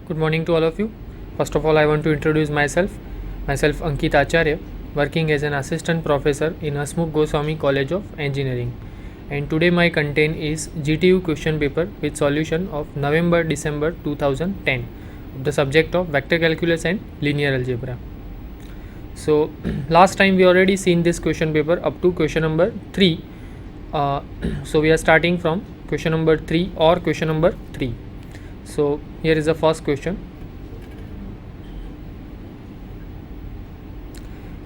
Good morning to all of you. First of all, I want to introduce myself. Myself Ankit Acharya, working as an assistant professor in Hasmukh Goswami College of Engineering. And today my content is GTU question paper with solution of November-December 2010 of the subject of vector calculus and linear algebra. So last time we already seen this question paper up to question number 3. So we are starting from question number 3 or question number 3. So here is the first question.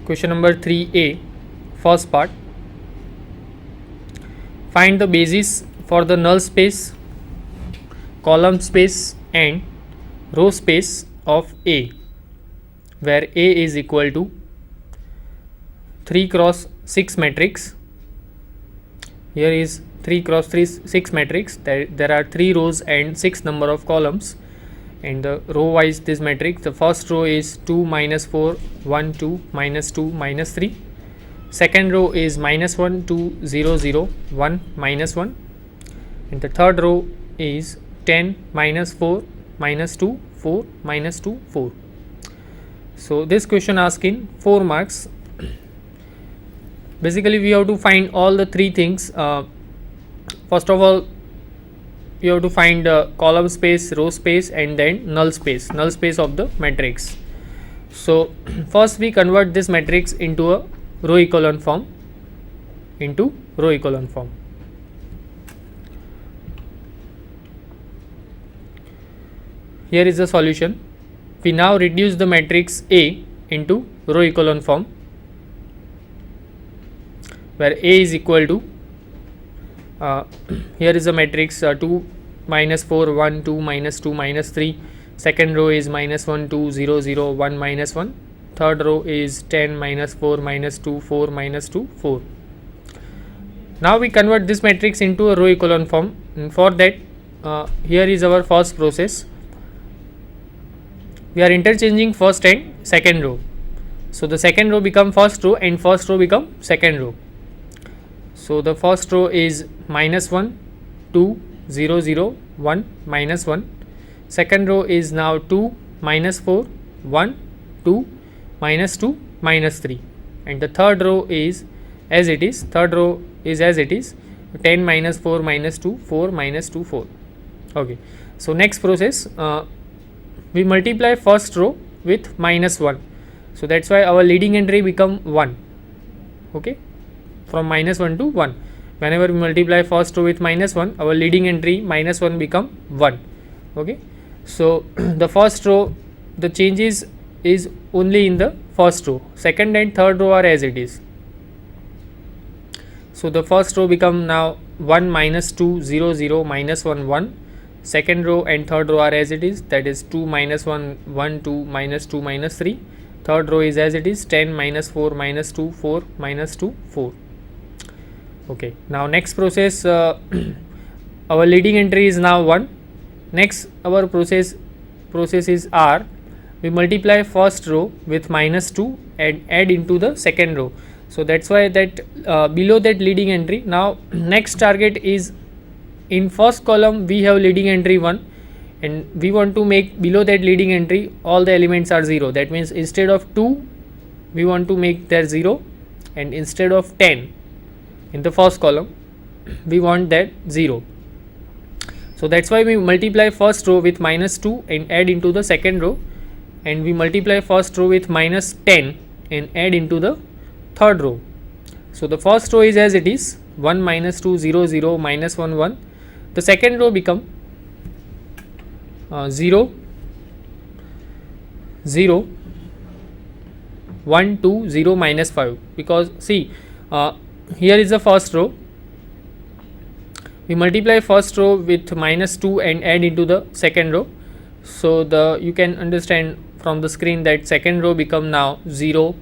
Question number 3a, first part. Find the basis for the null space, column space and row space of A, where A is equal to 3 cross 6 matrix. Here is 3 cross 3 6 matrix. There are 3 rows and 6 number of columns, and the row wise this matrix, the first row is 2 minus 4 1 2 minus 2 minus 3. Second row is minus 1 2 0 0 1 minus 1, and the third row is 10 minus 4 minus 2 4 minus 2 4. So this question asking 4 marks. Basically we have to find all the three things. First of all, you have to find column space, row space and then null space of the matrix. So first we convert this matrix into a row echelon form, Here is the solution. We now reduce the matrix A into row echelon form, where A is equal to here is a matrix 2 minus 4 1 2 minus 2 minus 3. Second row is minus 1 2 0 0 1 minus 1. Third row is 10 minus 4 minus 2 4 minus 2 4. Now we convert this matrix into a row echelon form, and for that here is our first process. We are interchanging first and second row. So the second row become first row and first row become second row. So the first row is minus 1 2 0 0 1 minus 1. Second row is now 2 minus 4 1 2 minus 2 minus 3, and the third row is as it is. 10 minus 4 minus 2 4 minus 2 4. Okay, so next process, we multiply first row with minus 1. So that's why our leading entry become 1. Okay, from minus 1 to 1. Whenever we multiply first row with minus 1, our leading entry minus 1 become 1. Okay, so the first row, the changes is only in the first row. Second and third row are as it is. So the first row become now 1 minus 2 0 0 minus 1 1. Second row and third row are as it is, that is 2 minus 1 1 2 minus 2 minus 3. Third row is as it is, 10 minus 4 minus 2 4 minus 2 4. Okay, now next process, our leading entry is now 1. Next our process is R. We multiply first row with minus 2 and add into the second row. So that's why that below that leading entry, now next target is in first column we have leading entry 1, and we want to make below that leading entry all the elements are 0. That means instead of 2 we want to make there 0, and instead of 10 in the first column we want that 0. So that's why we multiply first row with minus 2 and add into the second row, and we multiply first row with minus 10 and add into the third row. So the first row is as it is, 1 minus 2 0 0 minus 1 1. The second row become 0 0 1 2 0 minus 5, because see here is the first row. We multiply first row with minus 2 and add into the second row. So you can understand from the screen that second row become now 0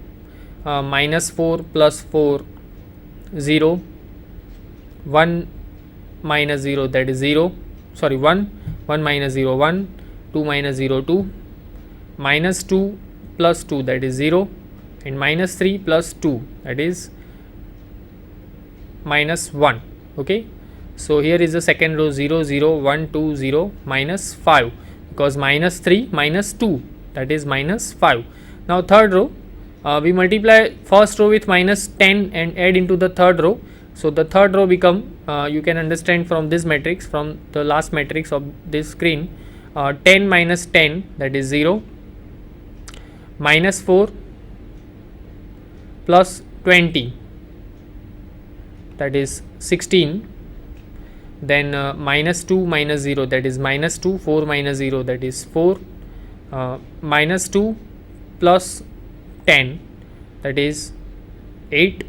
minus 4 plus 4 0 1 minus 0, that is 0, sorry 1 1 minus 0 1 2 minus 0 2 minus 2 plus 2, that is 0, and minus 3 plus 2, that is minus 1. Okay, so here is the second row 0 0 1 2 0 minus 5, because minus 3 minus 2, that is minus 5. Now third row, we multiply first row with minus 10 and add into the third row. So the third row become, you can understand from this matrix, from the last matrix of this screen, 10 minus 10, that is 0, minus 4 plus 20, that is 16, then minus 2 minus 0, that is minus 2, 4 minus 0, that is 4, minus 2 plus 10, that is 8,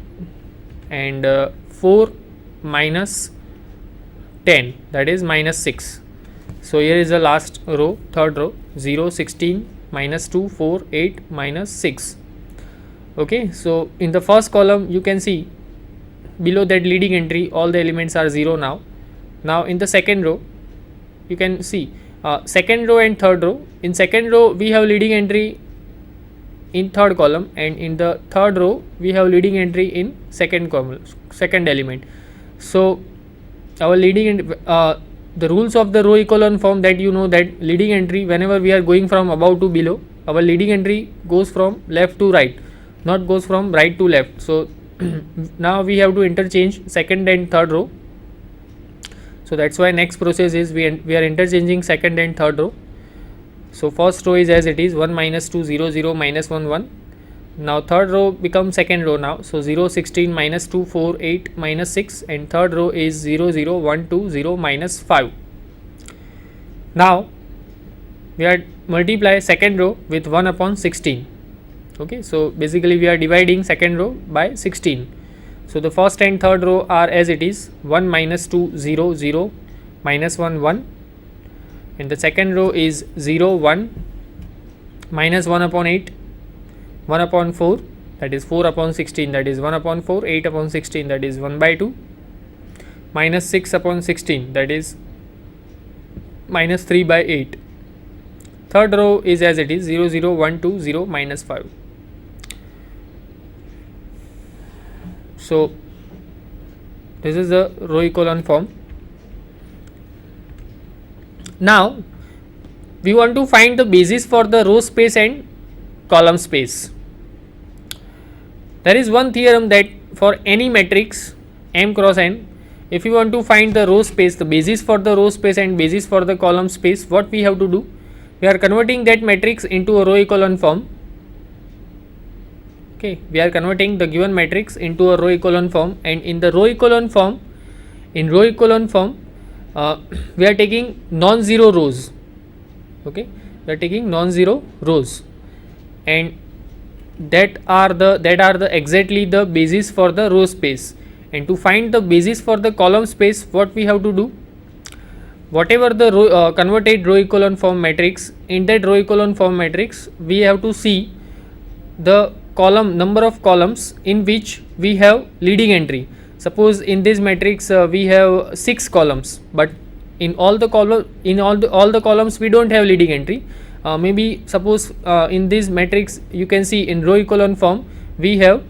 and 4 minus 10, that is minus 6. So here is the last row, third row, 0, 16, minus 2, 4, 8, minus 6. Okay, so in the first column you can see below that leading entry all the elements are 0 now. Now in the second row you can see second row and third row. In second row we have leading entry in third column, and in the third row we have leading entry in second column, second element. So our leading the rules of the row echelon form, that you know that leading entry, whenever we are going from above to below, our leading entry goes from left to right, not goes from right to left. So now we have to interchange second and third row. So that's why next process is we are interchanging second and third row. So first row is as it is, 1 minus 2 0 0 minus 1 1. Now third row becomes second row now. So 0 16 minus 2 4 8 minus 6, and third row is 0 0 1 2 0 minus 5. Now we are multiply second row with 1 upon 16. Okay, so basically we are dividing second row by 16. So the first and third row are as it is, 1 minus 2 0 0 minus 1 1, and the second row is 0 1 minus 1 upon 8, 1 upon 4, that is 4 upon 16, that is 1 upon 4, 8 upon 16, that is 1 by 2, minus 6 upon 16, that is minus 3 by 8. Third row is as it is, 0 0 1 2 0 minus 5. So this is the row echelon form. Now we want to find the basis for the row space and column space. There is one theorem that for any matrix M cross N, if you want to find the row space, the basis for the row space and basis for the column space, what we have to do? We are converting that matrix into a row echelon form. Okay, we are converting the given matrix into a row echelon form, and in the row echelon form, we are taking non-zero rows. Okay, we are taking non-zero rows, and that are the exactly the basis for the row space. And to find the basis for the column space, what we have to do? Whatever the row, converted row echelon form matrix, in that row echelon form matrix we have to see the column number of columns in which we have leading entry. Suppose in this matrix we have 6 columns, but in all the columns we don't have leading entry. Maybe suppose in this matrix you can see in row echelon form we have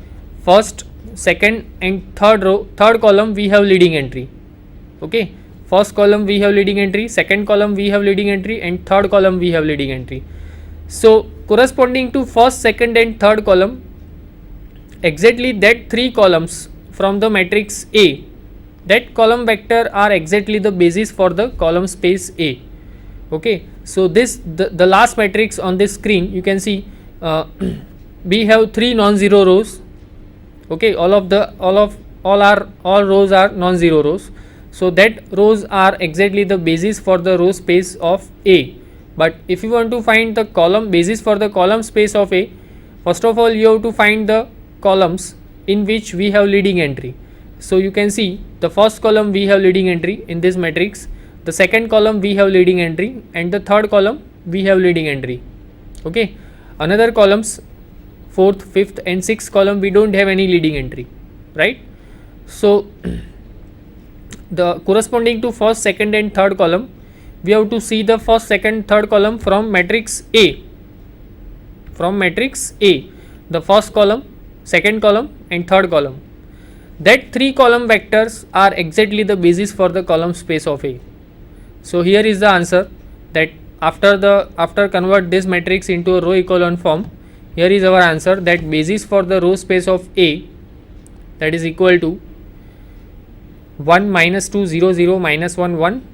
first, second and third column we have leading entry. Okay, first column we have leading entry, second column we have leading entry, and third column we have leading entry. So corresponding to first, second and third column, exactly that 3 columns from the matrix A, that column vector are exactly the basis for the column space A. Okay, so this the last matrix on this screen, you can see we have 3 non-zero rows. Okay, all rows are non-zero rows. So that rows are exactly the basis for the row space of A. But if you want to find the column basis for the column space of A, first of all you have to find the columns in which we have leading entry. So you can see the first column we have leading entry in this matrix, the second column we have leading entry, and the third column we have leading entry. Okay, another columns, fourth, fifth and sixth column we don't have any leading entry, right? So the corresponding to first, second and third column, we have to see the first, second, third column from matrix A. From matrix A, the first column, second column and third column. That 3 column vectors are exactly the basis for the column space of A. So here is the answer, that after convert this matrix into a row echelon form, here is our answer, that basis for the row space of A, that is equal to 1 minus 2 0 0 minus 1 1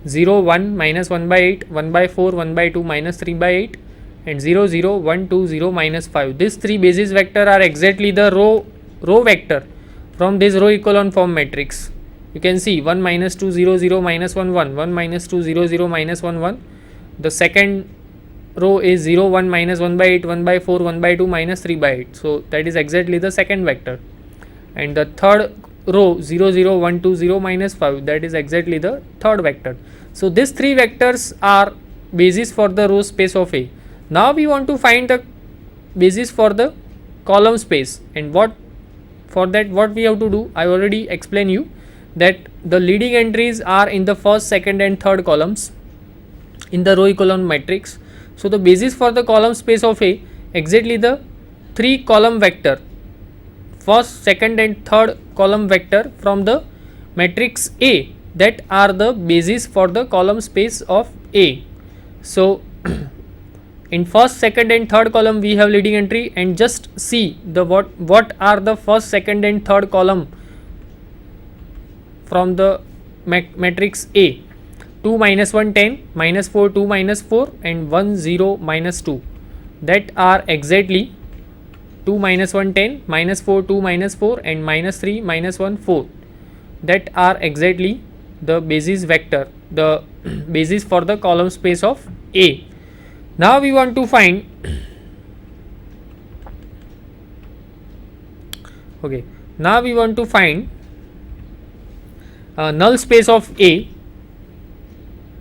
0 1 minus 1 by 8 1 by 4 1 by 2 minus 3 by 8 and 0 0 1 2 0 minus 5. These three basis vector are exactly the row vector from this row echelon form matrix. You can see 1 minus 2 0 0 minus 1 1 1 minus 2 0 0 minus 1 1. The second row is 0 1 minus 1 by 8 1 by 4 1 by 2 minus 3 by 8. So that is exactly the second vector. And the third row 0 0 1 2 0 minus 5, that is exactly the third vector. So these three vectors are basis for the row space of A. Now we want to find the basis for the column space, and what we have to do, I already explained you that the leading entries are in the first, second and third columns in the row echelon matrix. So the basis for the column space of A, exactly the three column vector, first, second and third column vector from the matrix A, that are the basis for the column space of A. So in first, second and third column we have leading entry, and just see the what are the first, second and third column from the matrix A. 2 minus 1 10, minus 4 2 minus 4 and 1 0 minus 2, that are exactly 2 minus 1 10, minus 4 2 minus 4 and minus 3 minus 1 4, that are exactly the basis vector, the basis for the column space of A. Now we want to find null space of A.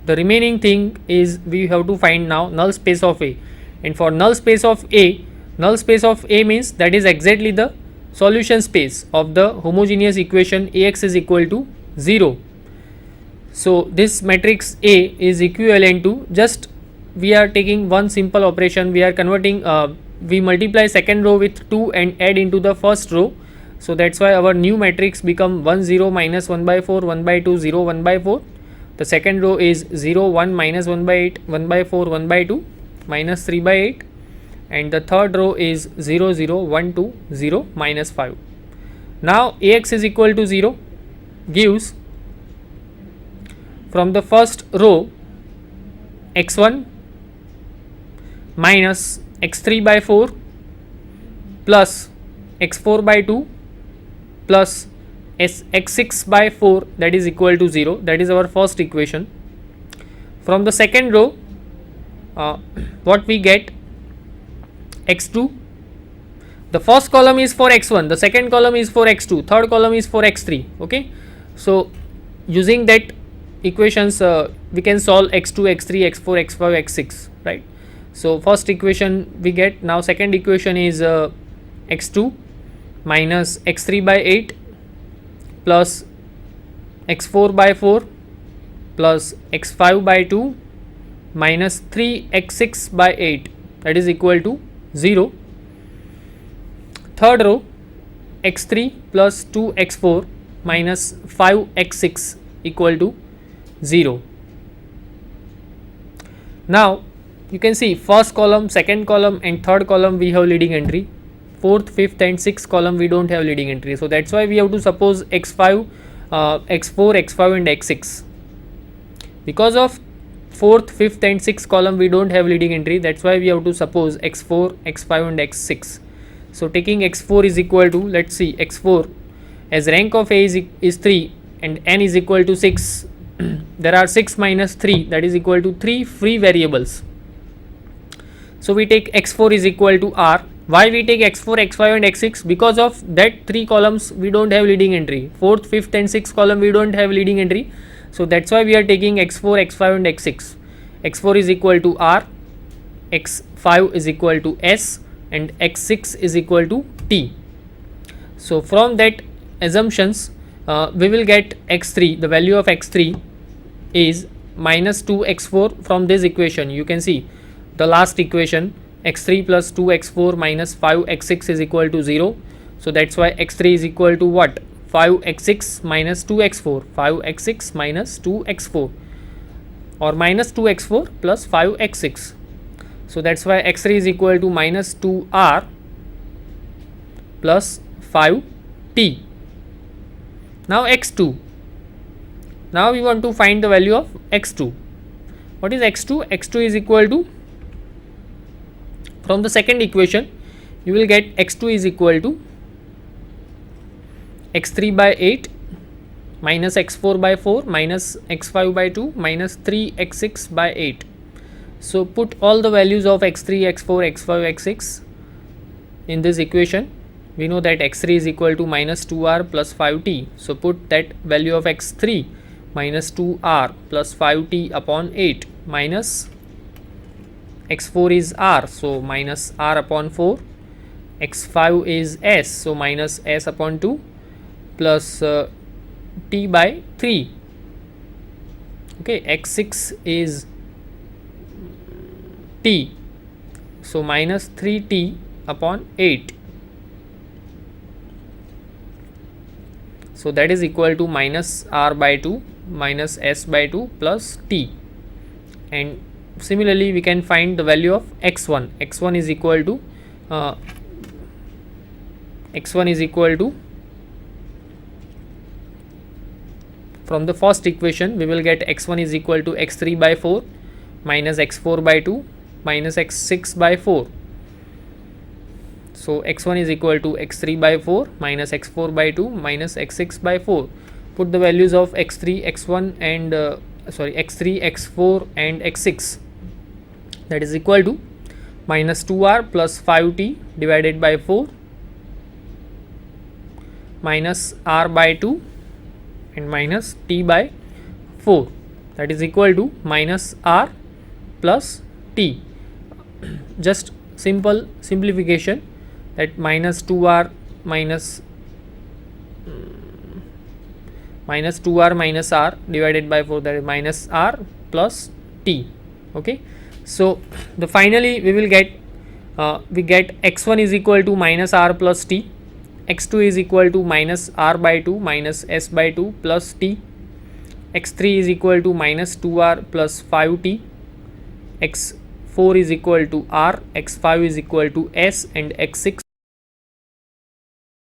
The remaining thing is we have to find now null space of A, and for null space of A means that is exactly the solution space of the homogeneous equation Ax is equal to 0. So this matrix A is equivalent to, just we are taking one simple operation, we are converting, we multiply second row with 2 and add into the first row. So that's why our new matrix become 1 0 minus 1 by 4 1 by 2 0 1 by 4. The second row is 0 1 minus 1 by 8 1 by 4 1 by 2 minus 3 by 8, and the third row is 0 0 1 2 0 minus 5. Now Ax is equal to 0 gives, from the first row, x1 minus x3 by 4 plus x4 by 2 plus x6 by 4, that is equal to 0. That is our first equation. From the second row, what we get, x2, the first column is for x1, the second column is for x2, third column is for x3. Okay, so using that equations we can solve x2 x3 x4 x5 x6, right? So first equation we get. Now second equation is x2 minus x3 by 8 plus x4 by 4 plus x5 by 2 minus 3x6 by 8, that is equal to 0. Third row, x3 plus 2x4 minus 5x6 equal to 0. Now you can see first column, second column and third column we have leading entry, fourth, fifth and sixth column we don't have leading entry. So that's why we have to suppose x5, x4, x5 and x6. Because of fourth, fifth and sixth column we don't have leading entry, that's why we have to suppose x4, x5 and x6. So taking x4 is equal to, let's see, x4 as rank of A is 3 and n is equal to 6. There are 6 minus 3, that is equal to 3 free variables. So we take x4 is equal to r. Why we take x4, x5 and x6? Because of that 3 columns we don't have leading entry, 4th, 5th and 6th column we don't have leading entry. So that's why we are taking x4, x5 and x6. x4 is equal to r, x5 is equal to s and x6 is equal to t. So from that assumptions we will get x3, the value of x3 is minus 2x4 from this equation. You can see the last equation, x3 plus 2x4 minus 5x6 is equal to 0. So that's why x3 is equal to what? 5x6 minus 2x4, 5x6 minus 2x4. or minus 2x4 plus 5x6. So that's why x3 is equal to minus 2r plus 5t. Now x2. Now we want to find the value of x2. What is x2? x2 is equal to, from the second equation you will get x2 is equal to x3 by 8 minus x4 by 4 minus x5 by 2 minus 3x6 by 8. So put all the values of x3, x4, x5, x6 in this equation. We know that x3 is equal to minus 2r plus 5t. So put that value of x3 minus 2r plus 5t upon 8 minus x4 is r, so minus r upon 4, x5 is s, so minus s upon 2 plus t by 3. Okay, x6 is t, so minus 3t upon 8. So that is equal to minus r by 2 minus s by 2 plus t. And similarly we can find the value of x1. x1 is equal to from the first equation we will get x1 is equal to x3 by 4 minus x4 by 2 minus x6 by 4. So x1 is equal to x3 by 4 minus x4 by 2 minus x6 by 4. Put the values of x3, x1 and x3, x4 and x6. That is equal to minus 2r plus 5t divided by 4 minus r by 2 and minus t by 4. That is equal to minus r plus t. Just simple simplification, that minus 2r minus 2r minus r divided by 4, that is minus r plus t. Okay, so the finally we will get we get x1 is equal to minus r plus t, x2 is equal to minus r by 2 minus s by 2 plus t, x3 is equal to minus 2r plus 5t, x4 is equal to r, x5 is equal to s and x6